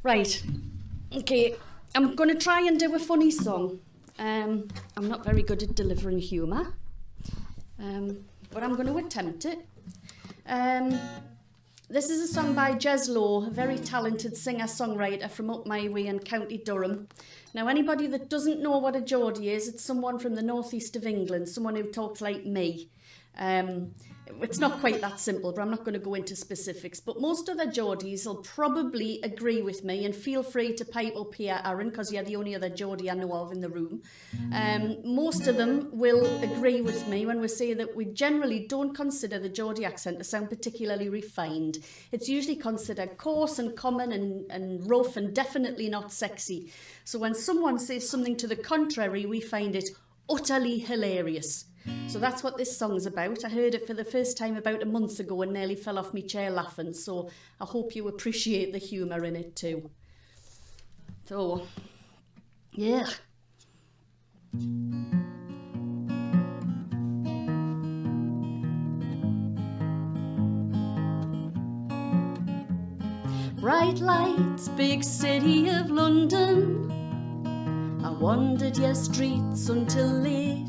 Right, okay, I'm going to try and do a funny song. I'm not very good at delivering humour, but I'm going to attempt it. This is a song by Jez Lowe, a very talented singer-songwriter from up my way in County Durham. Now, anybody that doesn't know what a Geordie is, it's someone from the northeast of England, someone who talks like me. It's not quite that simple, but I'm not going to go into specifics. But most of the Geordies will probably agree with me, and feel free to pipe up here, Aaron, because you're the only other Geordie I know of in the room. Most of them will agree with me when we say that we generally don't consider the Geordie accent to sound particularly refined. It's usually considered coarse and common and rough and definitely not sexy. So when someone says something to the contrary, we find it utterly hilarious. So that's what this song's about. I heard it for the first time about a month ago and nearly fell off my chair laughing, so I hope you appreciate the humour in it too. So, yeah. Bright lights, big city of London. I wandered your streets until late.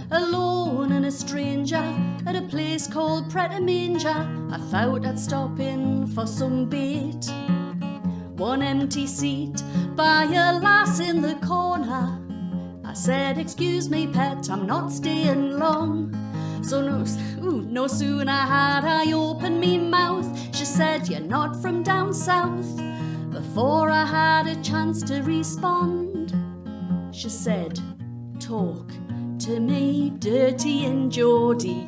Alone and a stranger at a place called Pret Manger. I thought I'd stop in for some bait. One empty seat by a lass in the corner. I said, excuse me pet, I'm not staying long. So no sooner had I opened me mouth, she said, you're not from down south. Before I had a chance to respond, she said, talk to me, dirty and Geordie.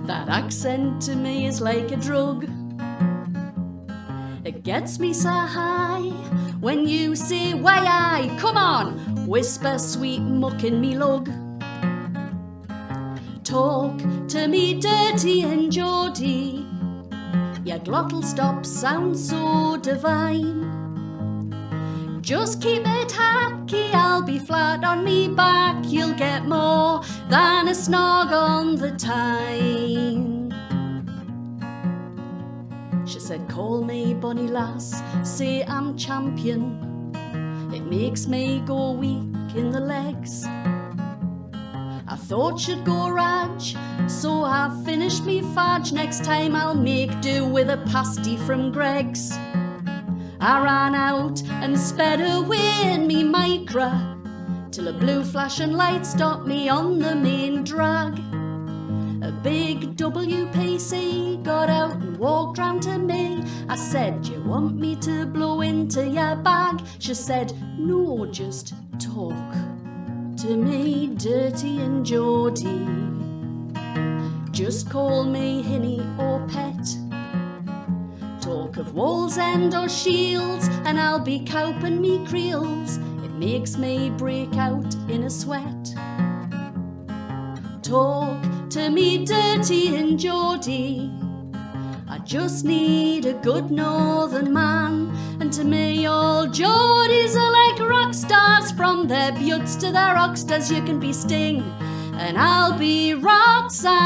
That accent to me is like a drug. It gets me so high when you say, why I, come on, whisper sweet muck in me lug. Talk to me, dirty and Geordie. Your glottal stop sounds so divine. Just keep it hacky, I'll be flat on me back. You'll get more than a snog on the time. She said, call me bonny lass, say I'm champion. It makes me go weak in the legs. I thought she'd go raj, so I finished me fudge. Next time I'll make do with a pasty from Greg's. I ran out and sped away in me micra, till a blue flashing light stopped me on the main drag. A big WPC got out and walked round to me. I said, do you want me to blow into your bag? She said, no, just talk to me, dirty and Geordie. Just call me Hinny or Pet. Talk of Wallsend or Shields and I'll be cowping me creels. It makes me break out in a sweat. Talk to me, dirty and Geordie. I just need a good northern man. And to me all Geordies are like rock stars. From their buttes to their rockstars, you can be Sting and I'll be Roxanne.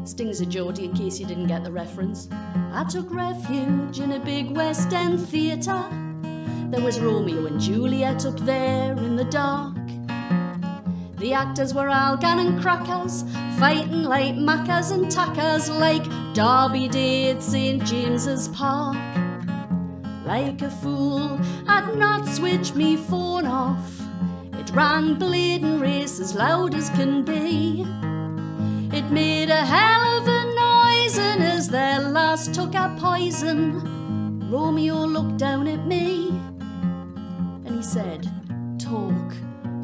Sting's a Geordie in case you didn't get the reference. I took refuge in a big West End theatre. There was Romeo and Juliet up there in the dark. The actors were all Gannon crackers, fighting like maccas and tackers, like Derby Day at St James's Park. Like a fool, I'd not switched me phone off. It ran bleeding race as loud as can be. It made a hell of a noise, and as their lass took a poison, Romeo looked down at me and he said, talk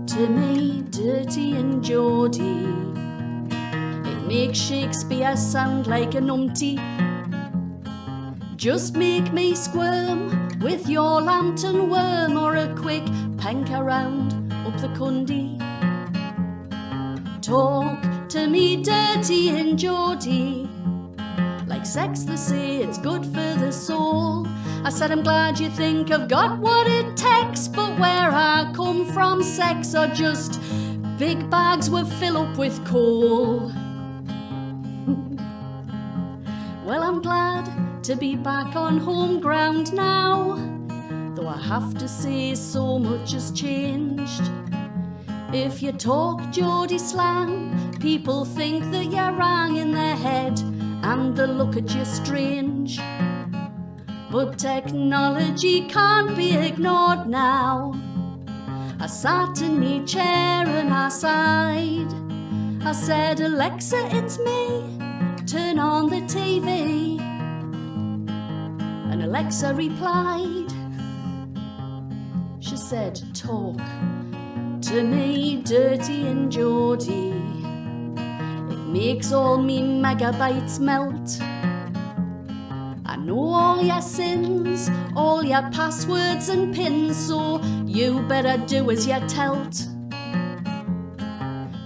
to me, dirty and Geordie. It makes Shakespeare sound like a numpty. Just make me squirm with your lantern worm, or a quick pank around up the Cundy. Talk to me, dirty and Geordie. Like sex they say it's good for the soul. I said I'm glad you think I've got what it takes, but where I come from sex are just big bags we fill up with coal. I'm glad to be back on home ground now, though I have to say so much has changed. If you talk Geordie slang, people think that you're wrong in their head and they look at you strange. But technology can't be ignored now. I sat in me chair and I sighed. I said, Alexa, it's me, turn on the TV. And Alexa replied, she said, talk to me, dirty and Geordie. It makes all me megabytes melt. I know all your sins, all your passwords and pins, so you better do as you're telt.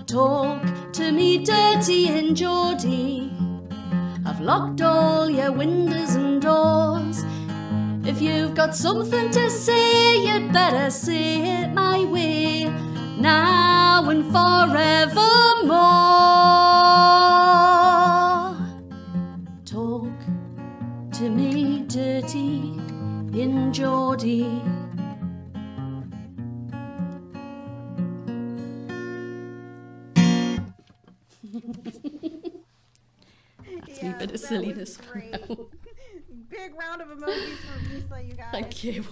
Talk to me, dirty and Geordie. I've locked all your windows and doors. If you've got something to say, you'd better say it my way, now and forevermore. Talk to me, dirty in Geordie. That's me bit of silliness. Great. Big round of emojis for Lisa, you guys. Thank you.